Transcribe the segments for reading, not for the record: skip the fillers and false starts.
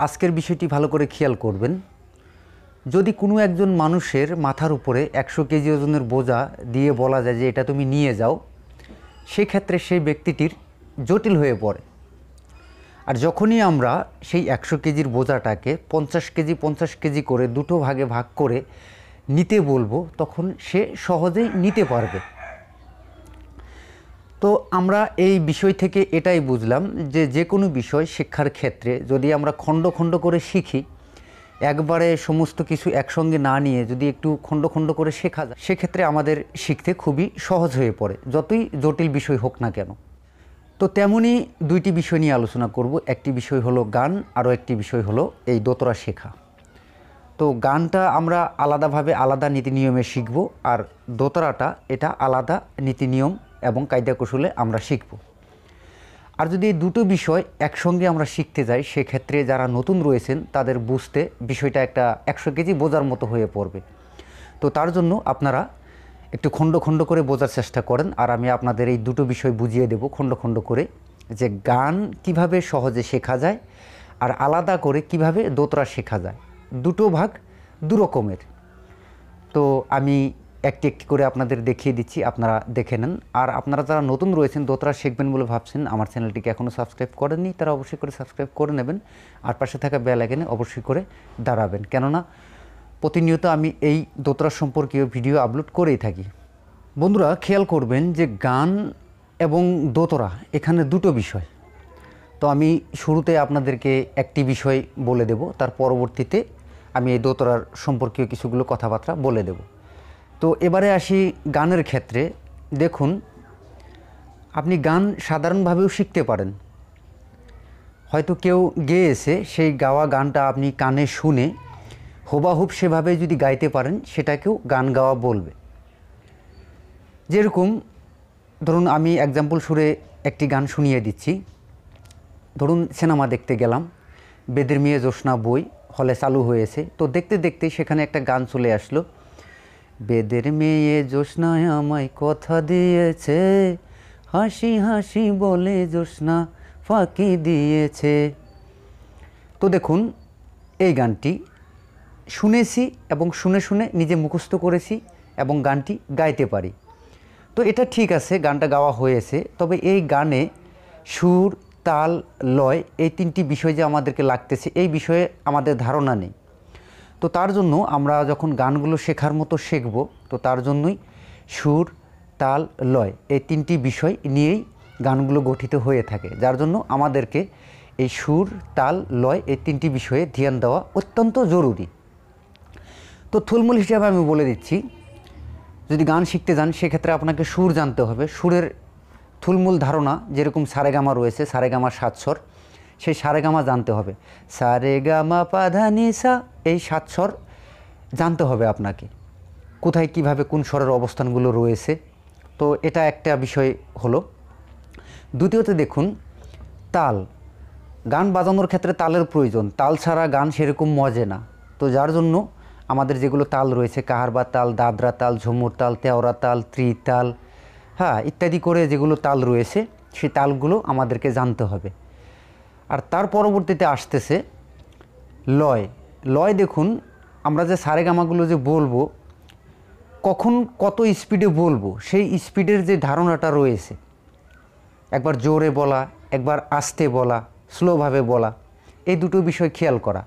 আজকের বিষয়টি ভালো করে খেয়াল করবেন। যদি কোনো একজন মানুষের মাথার উপরে 100 কেজি ওজনের বোঝা দিয়ে বলা যায় যে এটা তুমি নিয়ে যাও, সেক্ষেত্রে সেই ব্যক্তিটির জটিল হয়ে পড়ে। আর যখনই আমরা সেই 100 কেজির বোঝাটাকে 50 কেজি করে দুটো ভাগে ভাগ করে নিতে বলবো, তখন সে সহজেই নিতে পারবে। তো আমরা এই বিষয় থেকে এটাই বুঝলাম যে যে কোনো বিষয় শিক্ষার ক্ষেত্রে যদি আমরা খণ্ড খণ্ড করে শিখি, একবারে সমস্ত কিছু একসঙ্গে না নিয়ে যদি একটু খণ্ড খণ্ড করে শেখা যায়, সেক্ষেত্রে আমাদের শিখতে খুবই সহজ হয়ে পড়ে, যতই জটিল বিষয় হোক না কেন। তো তেমনই দুইটি বিষয় নিয়ে আলোচনা করব। একটি বিষয় হলো গান, আরও একটি বিষয় হলো এই দোতরা শেখা। তো গানটা আমরা আলাদাভাবে আলাদা নীতি নিয়মে শিখব, আর দোতরাটা এটা আলাদা নীতি নিয়ম এবং কায়দা কৌশলে আমরা শিখব। আর যদি এই দুটো বিষয় একসঙ্গে আমরা শিখতে যাই, সেক্ষেত্রে যারা নতুন রয়েছেন তাদের বুঝতে বিষয়টা একটা 100 কেজি বোঝার মতো হয়ে পড়বে। তো তার জন্য আপনারা একটু খণ্ড খণ্ড করে বোঝার চেষ্টা করেন, আর আমি আপনাদের এই দুটো বিষয় বুঝিয়ে দেব খণ্ড খণ্ড করে, যে গান কিভাবে সহজে শেখা যায় আর আলাদা করে কিভাবে দোতরা শেখা যায়। দুটো ভাগ দু রকমের। তো আমি একটি একটি করে আপনাদের দেখিয়ে দিচ্ছি, আপনারা দেখে নেন। আর আপনারা যারা নতুন রয়েছেন, দোতরা শিখবেন বলে ভাবছেন, আমার চ্যানেলটিকে এখনও সাবস্ক্রাইব করেননি, তারা অবশ্যই করে সাবস্ক্রাইব করে নেবেন, আর পাশে থাকা বেল আইকনে অবশ্যই করে দাঁড়াবেন, কেননা প্রতিনিয়ত আমি এই দোতরা সম্পর্কীয় ভিডিও আপলোড করেই থাকি। বন্ধুরা খেয়াল করবেন যে গান এবং দোতরা এখানে দুটো বিষয়। তো আমি শুরুতে আপনাদেরকে একটি বিষয় বলে দেব, তার পরবর্তীতে আমি এই দোতরার সম্পর্কীয় কিছুগুলো কথাবার্তা বলে দেব। তো এবারে আসি গানের ক্ষেত্রে। দেখুন, আপনি গান সাধারণভাবেও শিখতে পারেন। হয়তো কেউ গেয়েছে, সেই গাওয়া গানটা আপনি কানে শুনে হুবাহুব সেভাবে যদি গাইতে পারেন, সেটাকেও গান গাওয়া বলবে। যেরকম ধরুন, আমি এক্সাম্পল সুরে একটি গান শুনিয়ে দিচ্ছি। ধরুন, সিনেমা দেখতে গেলাম, বেদের মেয়ে জ্যোৎস্না বই হলে চালু হয়েছে, তো দেখতে দেখতে সেখানে একটা গান চলে আসলো, বেদের মেয়ে জ্যোৎস্নায় আমায় কথা দিয়েছে, হাসি হাসি বলে জ্যোৎস্না ফাঁকি দিয়েছে। তো দেখুন, এই গানটি শুনেছি এবং শুনে শুনে নিজে মুখস্থ করেছি এবং গানটি গাইতে পারি। তো এটা ঠিক আছে, গানটা গাওয়া হয়েছে, তবে এই গানে সুর, তাল, লয় এই তিনটি বিষয় যে আমাদেরকে লাগতেছে, এই বিষয়ে আমাদের ধারণা নেই। তো তার জন্য আমরা যখন গানগুলো শেখার মতো শিখব, তো তার জন্যই সুর, তাল, লয় এই তিনটি বিষয় নিয়েই গানগুলো গঠিত হয়ে থাকে, যার জন্য আমাদেরকে এই সুর, তাল, লয় এই তিনটি বিষয়ে ধ্যান দেওয়া অত্যন্ত জরুরি। তো থুলমূল হিসাবে আমি বলে দিচ্ছি, যদি গান শিখতে যান সেক্ষেত্রে আপনাকে সুর জানতে হবে। সুরের থুলমূল ধারণা, যেরকম সারেগামা রয়েছে, সারেগামা 7 স্বর, সেই সারেগামা জানতে হবে। সারেগামা পাধানিসা, এই 7 স্বর জানতে হবে আপনাকে, কোথায় কিভাবে কোন স্বরের অবস্থানগুলো রয়েছে। তো এটা একটা বিষয় হলো। দ্বিতীয়তে দেখুন, তাল। গান বাজানোর ক্ষেত্রে তালের প্রয়োজন, তাল ছাড়া গান সেরকম মজে না। তো যার জন্য আমাদের যেগুলো তাল রয়েছে, কাহারবা তাল, দাদরা তাল, ঝুমুর তাল, তেওরা তাল, ত্রিতাল, হ্যাঁ ইত্যাদি করে যেগুলো তাল রয়েছে, সেই তালগুলো আমাদেরকে জানতে হবে। আর তার পরবর্তীতে আসতেছে লয়। লয় দেখুন, আমরা যে সারেগামাগুলো যে বলবো, কখন কত স্পিডে বলবো, সেই স্পিডের যে ধারণাটা রয়েছে, একবার জোরে বলা, একবার আস্তে বলা, স্লোভাবে বলা, এই দুটো বিষয় খেয়াল করা,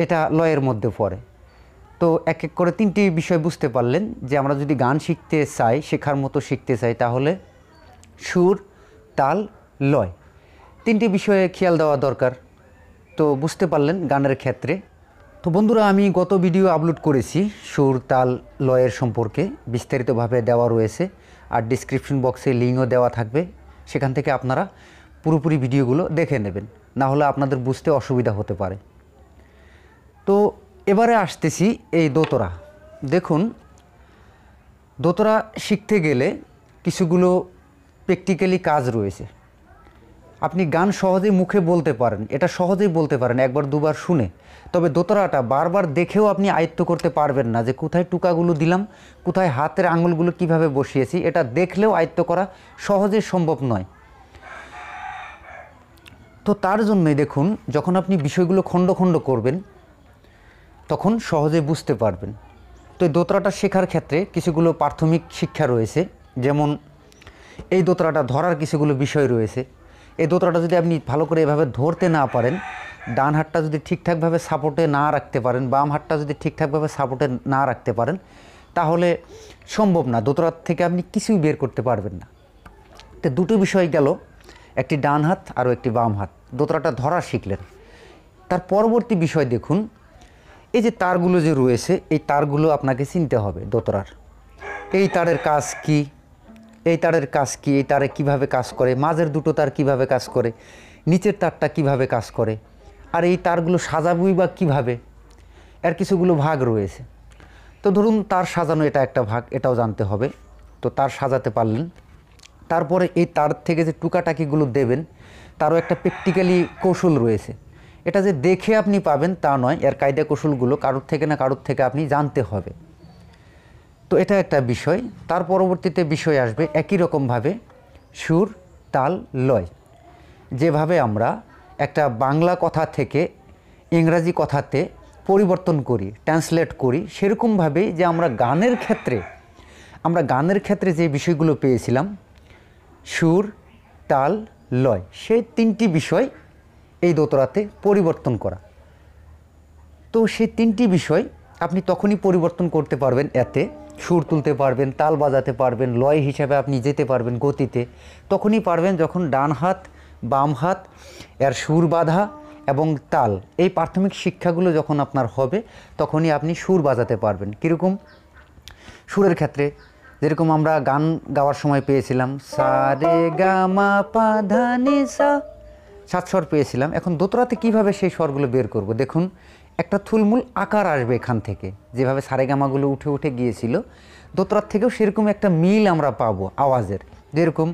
এটা লয়ের মধ্যে পড়ে। তো এক এক করে তিনটি বিষয় বুঝতে পারলেন যে আমরা যদি গান শিখতে চাই, শেখার মতো শিখতে চাই, তাহলে সুর, তাল, লয় তিনটি বিষয়ে খেয়াল দেওয়া দরকার। তো বুঝতে পারলেন গানের ক্ষেত্রে। তো বন্ধুরা, আমি গত ভিডিও আপলোড করেছি সুর, তাল, লয়ের সম্পর্কে, বিস্তারিতভাবে দেওয়া রয়েছে, আর ডিসক্রিপশন বক্সে লিঙ্কও দেওয়া থাকবে, সেখান থেকে আপনারা পুরোপুরি ভিডিওগুলো দেখে নেবেন, না হলে আপনাদের বুঝতে অসুবিধা হতে পারে। তো এবারে আসতেছি এই দোতরা। দেখুন, দোতরা শিখতে গেলে কিছুগুলো প্র্যাকটিক্যালি কাজ রয়েছে। আপনি গান সহজেই মুখে বলতে পারেন, এটা সহজেই বলতে পারেন একবার দুবার শুনে, তবে দোতরাটা বারবার দেখেও আপনি আয়ত্ত করতে পারবেন না, যে কোথায় টুকাগুলো দিলাম, কোথায় হাতের আঙুলগুলো কিভাবে বসিয়েছি, এটা দেখলেও আয়ত্ত করা সহজে সম্ভব নয়। তো তার জন্যই দেখুন, যখন আপনি বিষয়গুলো খণ্ড খণ্ড করবেন তখন সহজে বুঝতে পারবেন। তো এই দোতরাটা শেখার ক্ষেত্রে কিছুগুলো প্রাথমিক শিক্ষা রয়েছে, যেমন এই দোতরাটা ধরার কিছুগুলো বিষয় রয়েছে। এই দোতরাটা যদি আপনি ভালো করে এভাবে ধরতে না পারেন, ডান হাতটা যদি ঠিকঠাকভাবে সাপোর্টে না রাখতে পারেন, বাম হাতটা যদি ঠিকঠাকভাবে সাপোর্টে না রাখতে পারেন, তাহলে সম্ভব না, দোতরার থেকে আপনি কিছুই বের করতে পারবেন না। তো দুটো বিষয় গেল, একটি ডান হাত আর একটি বাম হাত, দোতরাটা ধরা শিখলেন। তার পরবর্তী বিষয় দেখুন, এই যে তারগুলো যে রয়েছে, এই তারগুলো আপনাকে চিনতে হবে দোতরার। এই তারের কাজ কি, এই তারের কাজ কি, এই তারে কিভাবে কাজ করে, মাঝের দুটো তার কিভাবে কাজ করে, নিচের তারটা কিভাবে কাজ করে, আর এই তারগুলো সাজাবই বা কীভাবে, এর কিছুগুলো ভাগ রয়েছে। তো ধরুন তার সাজানো এটা একটা ভাগ, এটাও জানতে হবে। তো তার সাজাতে পারলেন, তারপরে এই তার থেকে যে টুকাটাকিগুলো দেবেন তারও একটা প্র্যাকটিক্যালি কৌশল রয়েছে। এটা যে দেখে আপনি পাবেন তা নয়, এর কায়দা কৌশলগুলো কারোর থেকে না কারোর থেকে আপনি জানতে হবে। তো এটা একটা বিষয়। তার পরবর্তীতে বিষয় আসবে একই রকমভাবে সুর, তাল, লয়। যেভাবে আমরা একটা বাংলা কথা থেকে ইংরাজি কথাতে পরিবর্তন করি, ট্রান্সলেট করি, সেরকমভাবেই যে আমরা গানের ক্ষেত্রে যে বিষয়গুলো পেয়েছিলাম, সুর, তাল, লয়, সেই তিনটি বিষয় এই দোতরাতে পরিবর্তন করা। তো সেই তিনটি বিষয় আপনি তখনই পরিবর্তন করতে পারবেন, এতে সুর তুলতে পারবেন, তাল বাজাতে পারবেন, লয় হিসাবে আপনি যেতে পারবেন গতিতে, তখনই পারবেন যখন ডান হাত বাম হাত এর সুর বাঁধা এবং তাল, এই প্রাথমিক শিক্ষাগুলো যখন আপনার হবে তখনই আপনি সুর বাজাতে পারবেন। কীরকম? সুরের ক্ষেত্রে যেরকম আমরা গান গাওয়ার সময় পেয়েছিলাম সা রে গা মা পা ধা নি সা, 7 স্বর পেয়েছিলাম। এখন দোতরাতে কিভাবে সেই স্বরগুলো বের করব? দেখুন, একটা থুলমূল আকার আসবে এখান থেকে, যেভাবে সারেগামাগুলো উঠে উঠে গিয়েছিল, দোতরার থেকেও সেরকম একটা মিল আমরা পাবো আওয়াজের। যেরকম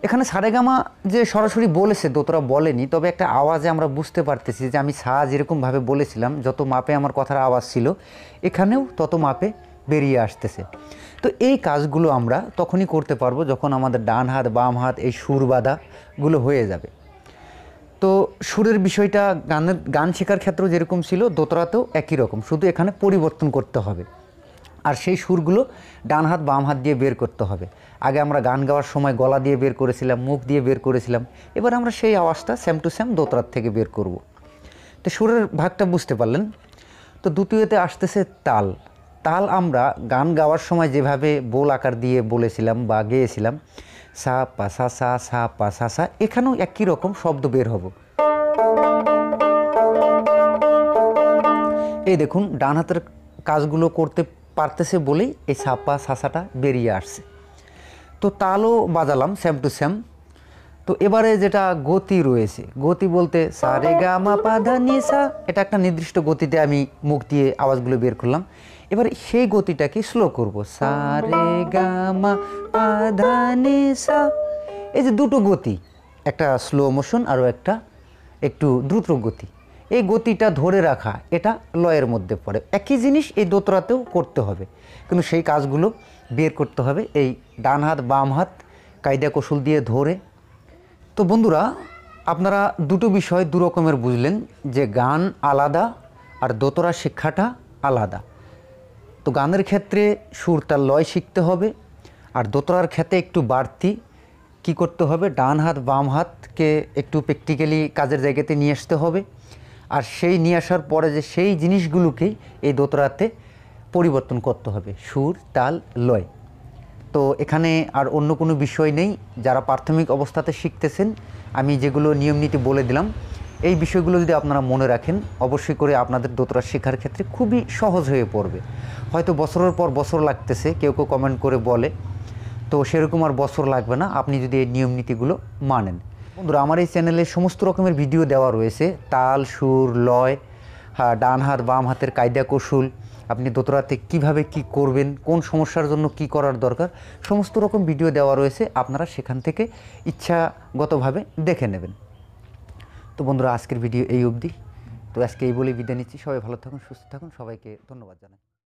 এখানে সারেগামা যে সরাসরি বলেছে, দোতরা বলেনি, তবে একটা আওয়াজে আমরা বুঝতে পারতেছি যে আমি সা যেরকমভাবে বলেছিলাম, যত মাপে আমার কথার আওয়াজ ছিল, এখানেও তত মাপে বেরিয়ে আসতেছে। তো এই কাজগুলো আমরা তখনই করতে পারবো যখন আমাদের ডান হাত বাম হাত এই সুর বাঁধাগুলো হয়ে যাবে। তো সুরের বিষয়টা গান শেখার ক্ষেত্রেও যেরকম ছিল, দোতরাতেও একই রকম, শুধু এখানে পরিবর্তন করতে হবে। আর সেই সুরগুলো ডান হাত বাম হাত দিয়ে বের করতে হবে। আগে আমরা গান গাওয়ার সময় গলা দিয়ে বের করেছিলাম, মুখ দিয়ে বের করেছিলাম, এবার আমরা সেই আওয়াজটা সেম টু সেম দোতরার থেকে বের করব। তো সুরের ভাগটা বুঝতে পারলেন। তো দ্বিতীয়তে আসতেছে তাল। তাল আমরা গান গাওয়ার সময় যেভাবে বোল আকার দিয়ে বলেছিলাম বা গেয়েছিলাম, সা পা সা সা, সা পা সা সা, এখানেও একই রকম শব্দ বের হব। এই দেখুন, ডান হাতের কাজগুলো করতে পারতেছে বলেই এই সা পা সা সাটা বেরিয়ে আসছে। তো তালও বাজালাম সেম টু সেম। তো এবারে যেটা গতি রয়েছে, গতি বলতে সা রে গা মা পা ধা নি সা, এটা একটা নির্দিষ্ট গতিতে আমি মুখ দিয়ে আওয়াজগুলো বের করলাম। এবারে সেই গতিটাকে স্লো করব, সা রে গা মা পা ধা নি সা। এই যে দুটো গতি, একটা স্লো মোশন আরও একটা একটু দ্রুত গতি, এই গতিটা ধরে রাখা, এটা লয়ের মধ্যে পড়ে। একই জিনিস এই দোতরাতেও করতে হবে, কিন্তু সেই কাজগুলো বের করতে হবে এই ডান হাত বাম হাত কায়দা কৌশল দিয়ে ধরে। তো বন্ধুরা, আপনারা দুটো বিষয় দু রকমের বুঝলেন, যে গান আলাদা আর দোতরা শিক্ষাটা আলাদা। তো গানের ক্ষেত্রে সুর তাল লয় শিখতে হবে, আর দোতরার ক্ষেত্রে একটু বাড়তি কি করতে হবে, ডান হাত বাম হাতকে একটু প্র্যাকটিক্যালি কাজের জায়গাতে নিয়ে আসতে হবে। আর সেই নিয়ে আসার পরে যে সেই জিনিসগুলোকেই এই দোতরাতে পরিবর্তন করতে হবে, সুর তাল লয়। তো এখানে আর অন্য কোনো বিষয় নেই। যারা প্রাথমিক অবস্থাতে শিখতেছেন, আমি যেগুলো নিয়ম নীতি বলে দিলাম, এই বিষয়গুলো যদি আপনারা মনে রাখেন, অবশ্যই করে আপনাদের দোতরা শেখার ক্ষেত্রে খুবই সহজ হয়ে পড়বে। হয়তো বছরের পর বছর লাগতেছে, কেউ কেউ কমেন্ট করে বলে, তো সেরকম আর বছর লাগবে না আপনি যদি এই নিয়ম নীতিগুলো মানেন। বন্ধুরা, আমার এই চ্যানেলে সমস্ত রকমের ভিডিও দেওয়া রয়েছে, তাল, সুর, লয়, ডান হাত বাম হাতের কায়দা কৌশল, আপনি দোতরাতে কিভাবে কি করবেন, কোন সমস্যার জন্য কি করার দরকার, সমস্ত রকম ভিডিও দেওয়া রয়েছে, আপনারা সেখান থেকে ইচ্ছাগতভাবে দেখে নেবেন। তো বন্ধুরা, আজকের ভিডিও এই অবধি। তো আজকে এই বলেই বিদায় নিচ্ছি। সবাই ভালো থাকুন, সুস্থ থাকুন, সবাইকে ধন্যবাদ জানাই।